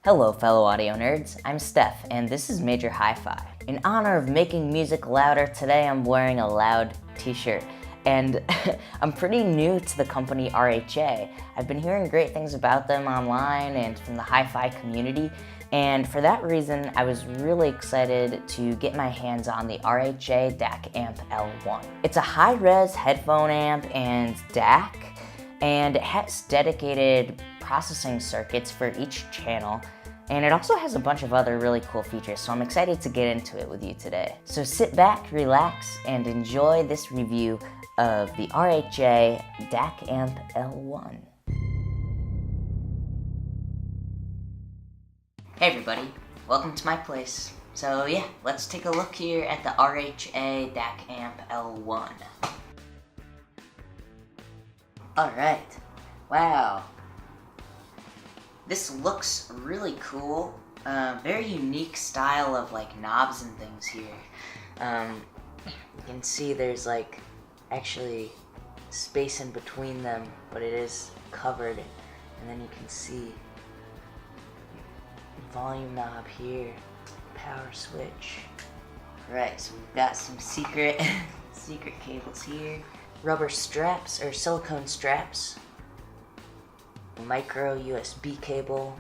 Hello fellow audio nerds, I'm Steph and this is Major Hi-Fi. In honor of making music louder, today I'm wearing a loud t-shirt. And I'm pretty new to the company RHA. I've been hearing great things about them online and from the hi-fi community, and for that reason I was really excited to get my hands on the RHA DACAMP L1. It's a high-res headphone amp and DAC, and it has dedicated processing circuits for each channel, and it also has a bunch of other really cool features, so I'm excited to get into it with you today. So sit back, relax, and enjoy this review of the RHA DACAMP L1. Hey everybody, welcome to my place. So yeah, let's take a look here at the RHA DACAMP L1. Alright, wow. This looks really cool. Very unique style of like knobs and things here. You can see there's like actually space in between them, but it is covered, and then you can see volume knob here, power switch. Right, so we've got some secret cables here, rubber straps or silicone straps, micro USB cable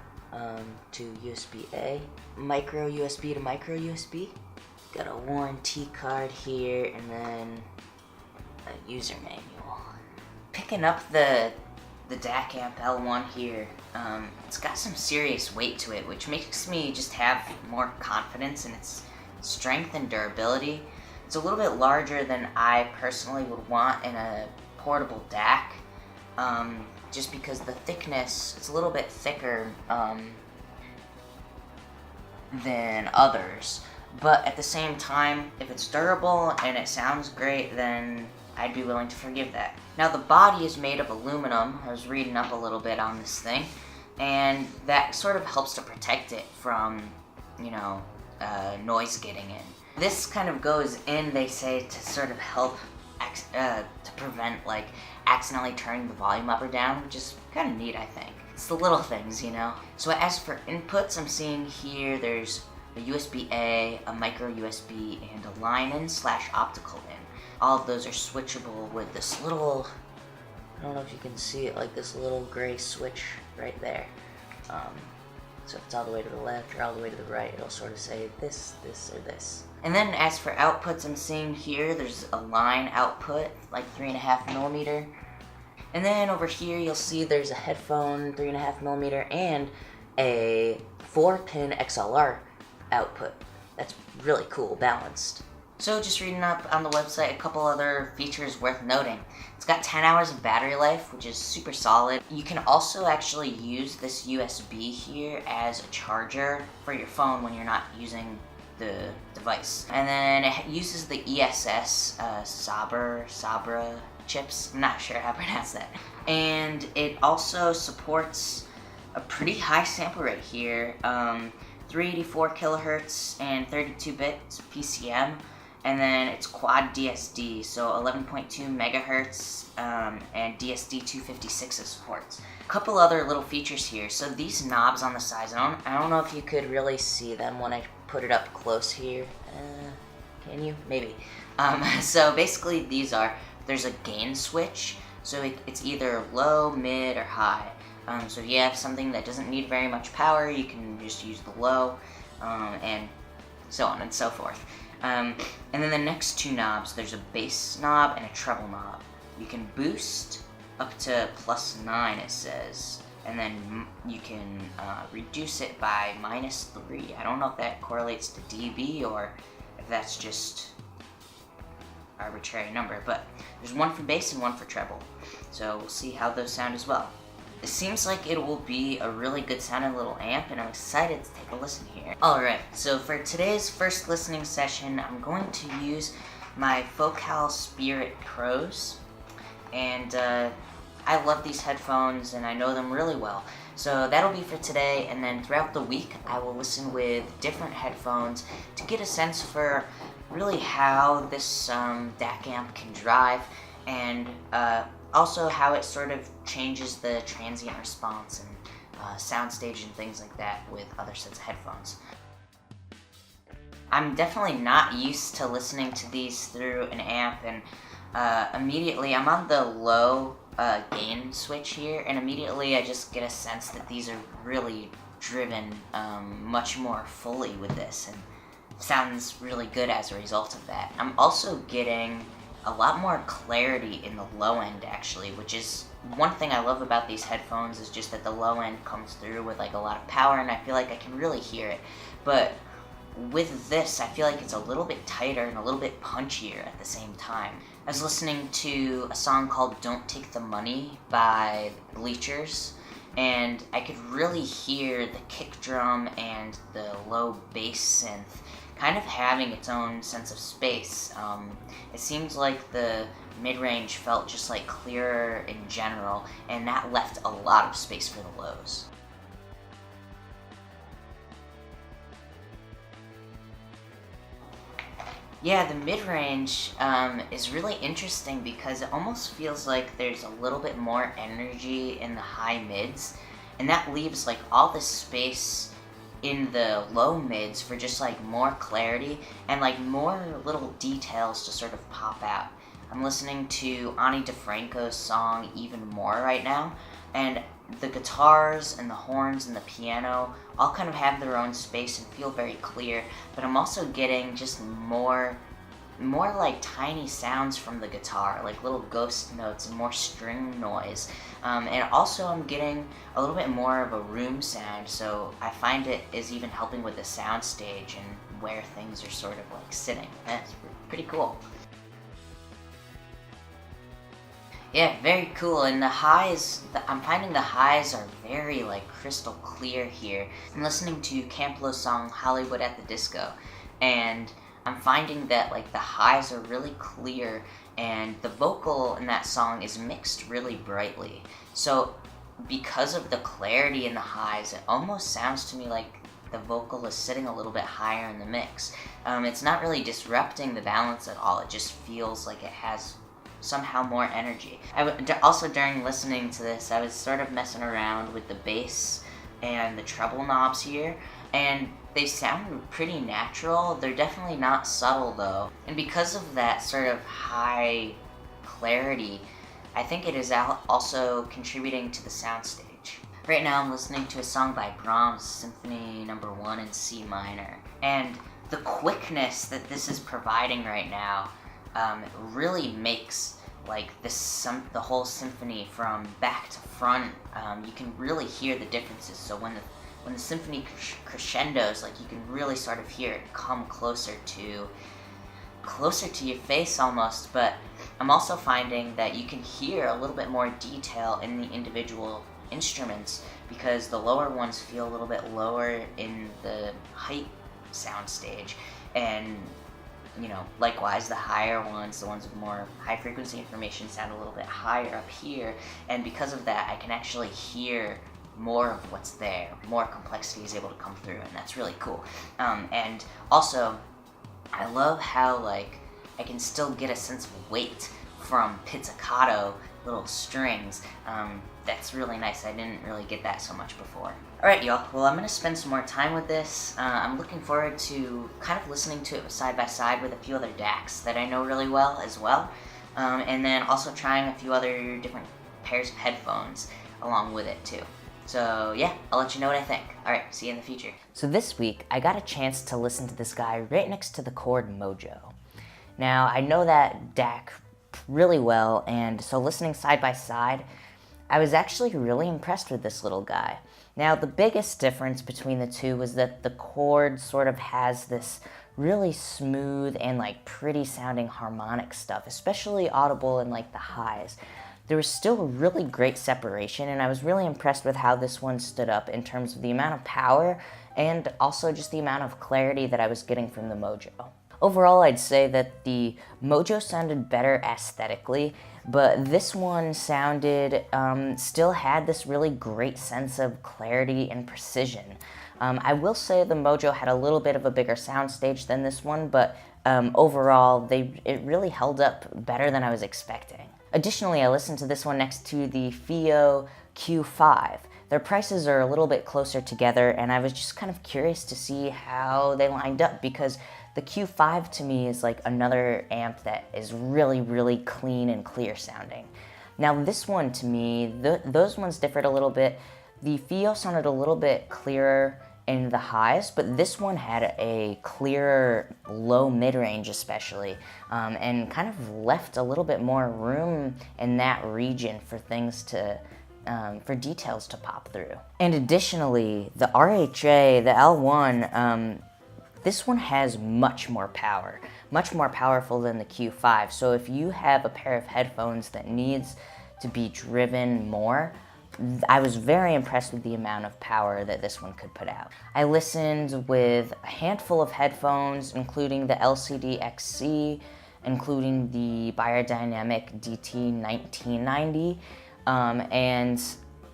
to USB-A, micro USB to micro USB. Got a warranty card here, and then a user manual. Picking up the DACAMP L1 here, it's got some serious weight to it, which makes me just have more confidence in its strength and durability. It's a little bit larger than I personally would want in a portable DAC, just because the thickness, it's a little bit thicker than others. But at the same time, if it's durable and it sounds great, then I'd be willing to forgive that. Now the body is made of aluminum. I was reading up a little bit on this thing, and that sort of helps to protect it from, noise getting in. This kind of goes in, they say, to sort of help to prevent like accidentally turning the volume up or down, which is kind of neat, I think. It's the little things, you know? So as for inputs, I'm seeing here there's a USB-A, a micro USB, and a line-in/optical in. All of those are switchable with this little, I don't know if you can see it, like this little gray switch right there. So if it's all the way to the left or all the way to the right, it'll sort of say this, this, or this. And then as for outputs, I'm seeing here there's a line output, like 3.5mm. And then over here you'll see there's a headphone 3.5mm and a 4-pin XLR output. That's really cool, balanced. So just reading up on the website, a couple other features worth noting. It's got 10 hours of battery life, which is super solid. You can also actually use this USB here as a charger for your phone when you're not using the device. And then it uses the ESS Sabra chips. I'm not sure how to pronounce that. And it also supports a pretty high sample rate here. 384 kilohertz and 32 bits PCM. And then it's quad DSD, so 11.2 megahertz and DSD 256 it supports. A couple other little features here. So these knobs on the sides, I don't know if you could really see them when I put it up close here. Can you? Maybe. So basically there's a gain switch, so it's either low, mid, or high. So if you have something that doesn't need very much power, you can just use the low, and so on and so forth. And then the next two knobs, there's a bass knob and a treble knob. You can boost up to +9, it says, and then you can reduce it by -3. I don't know if that correlates to dB or if that's just arbitrary number, but there's one for bass and one for treble. So we'll see how those sound as well. It seems like it will be a really good sounding little amp, and I'm excited to take a listen here. Alright, so for today's first listening session, I'm going to use my Focal Spirit Pros, and I love these headphones and I know them really well. So that'll be for today, and then throughout the week I will listen with different headphones to get a sense for really how this DAC amp can drive, and also how it sort of changes the transient response and Soundstage and things like that with other sets of headphones. I'm definitely not used to listening to these through an amp, and immediately I'm on the low gain switch here, and immediately I just get a sense that these are really driven much more fully with this, and sounds really good as a result of that. I'm also getting a lot more clarity in the low end, actually, which is one thing I love about these headphones, is just that the low end comes through with like a lot of power, and I feel like I can really hear it. But with this, I feel like it's a little bit tighter and a little bit punchier at the same time. I was listening to a song called Don't Take the Money by Bleachers, and I could really hear the kick drum and the low bass synth kind of having its own sense of space. It seems like the mid-range felt just like clearer in general, and that left a lot of space for the lows. Yeah, the mid-range is really interesting because it almost feels like there's a little bit more energy in the high mids, and that leaves like all this space in the low mids for just like more clarity and like more little details to sort of pop out. I'm listening to Ani DeFranco's song Even More right now, and the guitars and the horns and the piano all kind of have their own space and feel very clear, but I'm also getting just more like tiny sounds from the guitar, like little ghost notes and more string noise. And also I'm getting a little bit more of a room sound, so I find it is even helping with the soundstage and where things are sort of like sitting. That's pretty cool. Yeah, very cool. And the highs, I'm finding the highs are very like crystal clear here. I'm listening to Camp Lo's song Hollywood at the Disco, and I'm finding that like the highs are really clear, and the vocal in that song is mixed really brightly. So because of the clarity in the highs, it almost sounds to me like the vocal is sitting a little bit higher in the mix. It's not really disrupting the balance at all. It just feels like it has somehow more energy. Also during listening to this, I was sort of messing around with the bass and the treble knobs here, and they sound pretty natural. They're definitely not subtle though. And because of that sort of high clarity, I think it is also contributing to the soundstage. Right now I'm listening to a song by Brahms, Symphony No. 1 in C minor. And the quickness that this is providing right now really makes like the whole symphony from back to front. You can really hear the differences. So when the symphony crescendos, like you can really sort of hear it come closer to your face almost. But I'm also finding that you can hear a little bit more detail in the individual instruments, because the lower ones feel a little bit lower in the height soundstage, and likewise the higher ones, the ones with more high frequency information, sound a little bit higher up here, and because of that I can actually hear more of what's there. More complexity is able to come through, and that's really cool. And also I love how like I can still get a sense of weight from pizzicato little strings. That's really nice. I didn't really get that so much before. Alright y'all, well I'm going to spend some more time with this. I'm looking forward to kind of listening to it side by side with a few other DACs that I know really well as well. And then also trying a few other different pairs of headphones along with it too. So yeah, I'll let you know what I think. Alright, see you in the future. So this week, I got a chance to listen to this guy right next to the Chord Mojo. Now, I know that DAC really well, and so listening side by side, I was actually really impressed with this little guy. Now, the biggest difference between the two was that the Chord sort of has this really smooth and like pretty sounding harmonic stuff, especially audible in like the highs. There was still really great separation, and I was really impressed with how this one stood up in terms of the amount of power and also just the amount of clarity that I was getting from the Mojo. Overall, I'd say that the Mojo sounded better aesthetically, but this one sounded, still had this really great sense of clarity and precision. I will say the Mojo had a little bit of a bigger soundstage than this one, but overall, it really held up better than I was expecting. Additionally, I listened to this one next to the FIO Q5. their prices are a little bit closer together, and I was just kind of curious to see how they lined up, because the Q5 to me is like another amp that is really, really clean and clear sounding. Now this one to me, those ones differed a little bit. The FIO sounded a little bit clearer in the highs, but this one had a clearer low mid-range especially, and kind of left a little bit more room in that region for things to, for details to pop through. And additionally, the RHA, the L1, this one has much more power, much more powerful than the Q5. So if you have a pair of headphones that needs to be driven more, I was very impressed with the amount of power that this one could put out. I listened with a handful of headphones, including the LCD XC, including the Beyerdynamic DT1990, and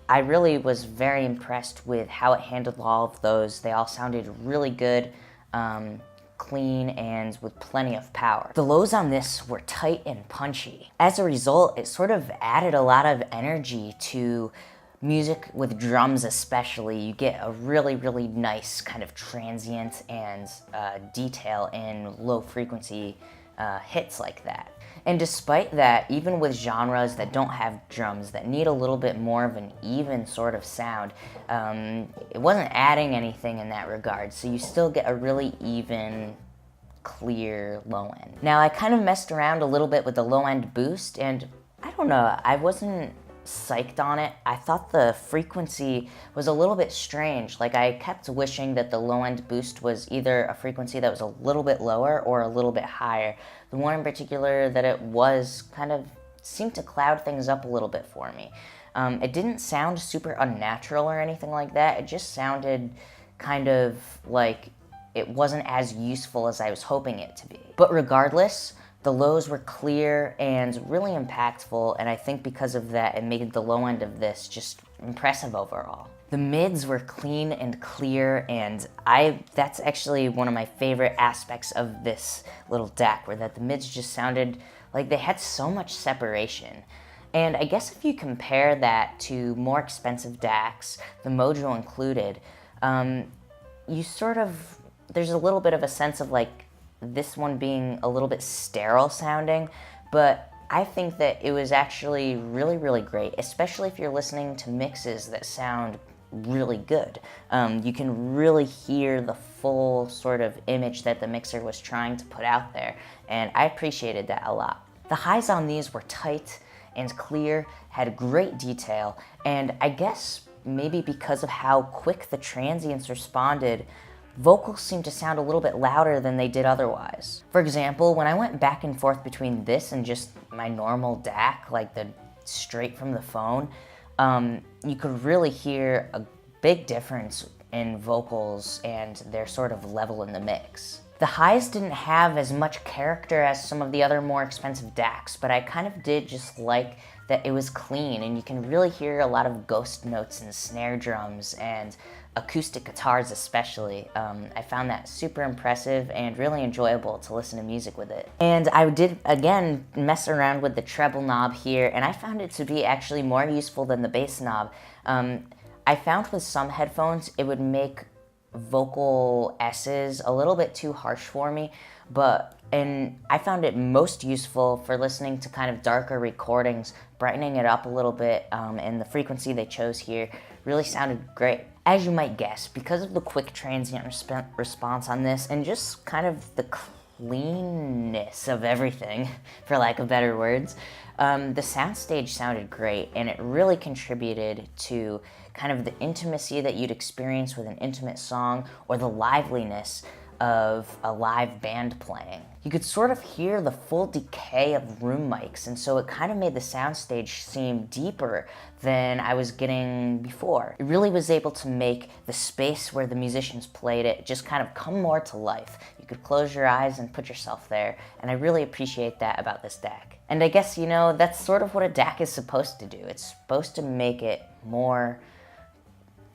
I really was very impressed with how it handled all of those. They all sounded really good, clean, and with plenty of power. The lows on this were tight and punchy. As a result, it sort of added a lot of energy to music with drums especially. You get a really, really nice kind of transient and detail in low frequency hits like that. And despite that, even with genres that don't have drums, that need a little bit more of an even sort of sound, it wasn't adding anything in that regard, so you still get a really even, clear low end. Now, I kind of messed around a little bit with the low end boost, and I don't know, I wasn't psyched on it. I thought the frequency was a little bit strange. Like, I kept wishing that the low end boost was either a frequency that was a little bit lower or a little bit higher. The one in particular that it was kind of seemed to cloud things up a little bit for me. It didn't sound super unnatural or anything like that. It just sounded kind of like it wasn't as useful as I was hoping it to be. But regardless, the lows were clear and really impactful, and I think because of that, it made the low end of this just impressive overall. The mids were clean and clear, and that's actually one of my favorite aspects of this little DAC, where that the mids just sounded like they had so much separation. And I guess if you compare that to more expensive DACs, the Mojo included, you sort of, there's a little bit of a sense of like this one being a little bit sterile sounding, but I think that it was actually really, really great, especially if you're listening to mixes that sound really good. You can really hear the full sort of image that the mixer was trying to put out there, and I appreciated that a lot. The highs on these were tight and clear, had great detail, and I guess maybe because of how quick the transients responded, vocals seemed to sound a little bit louder than they did otherwise. For example, when I went back and forth between this and just my normal DAC, like the straight from the phone, you could really hear a big difference in vocals and their sort of level in the mix. The highs didn't have as much character as some of the other more expensive DACs, but I kind of did just like that it was clean, and you can really hear a lot of ghost notes and snare drums and acoustic guitars especially. I found that super impressive and really enjoyable to listen to music with it. And I did, again, mess around with the treble knob here, and I found it to be actually more useful than the bass knob. I found with some headphones it would make vocal S's a little bit too harsh for me, and I found it most useful for listening to kind of darker recordings, brightening it up a little bit, and the frequency they chose here really sounded great. As you might guess, because of the quick transient response on this, and just kind of the cleanness of everything, for lack of better words, the Soundstage sounded great, and it really contributed to kind of the intimacy that you'd experience with an intimate song, or the liveliness of a live band playing. You could sort of hear the full decay of room mics, and so it kind of made the Soundstage seem deeper than I was getting before. It really was able to make the space where the musicians played it just kind of come more to life. You could close your eyes and put yourself there, and I really appreciate that about this DAC. And I guess, you know, that's sort of what a DAC is supposed to do. It's supposed to make it more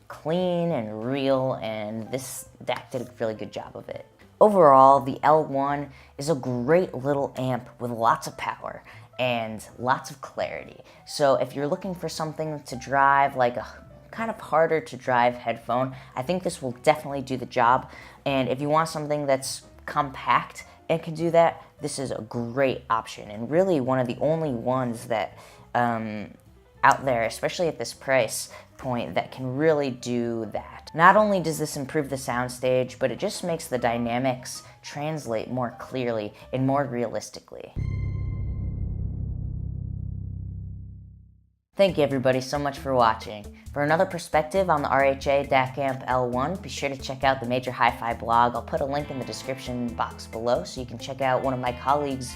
clean and real, and this DAC did a really good job of it. Overall, the L1 is a great little amp with lots of power and lots of clarity. So if you're looking for something to drive like a kind of harder to drive headphone, I think this will definitely do the job. And if you want something that's compact and can do that, this is a great option, and really one of the only ones that out there, especially at this price point, that can really do that. Not only does this improve the soundstage, but it just makes the dynamics translate more clearly and more realistically. Thank you everybody so much for watching. For another perspective on the RHA DACAMP L1, be sure to check out the Major Hi-Fi blog. I'll put a link in the description box below so you can check out one of my colleagues'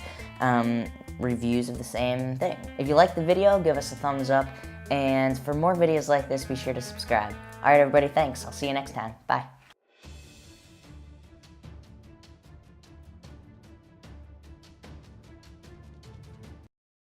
reviews of the same thing. If you liked the video, give us a thumbs up, and for more videos like this, be sure to subscribe. Alright everybody, thanks. I'll see you next time. Bye.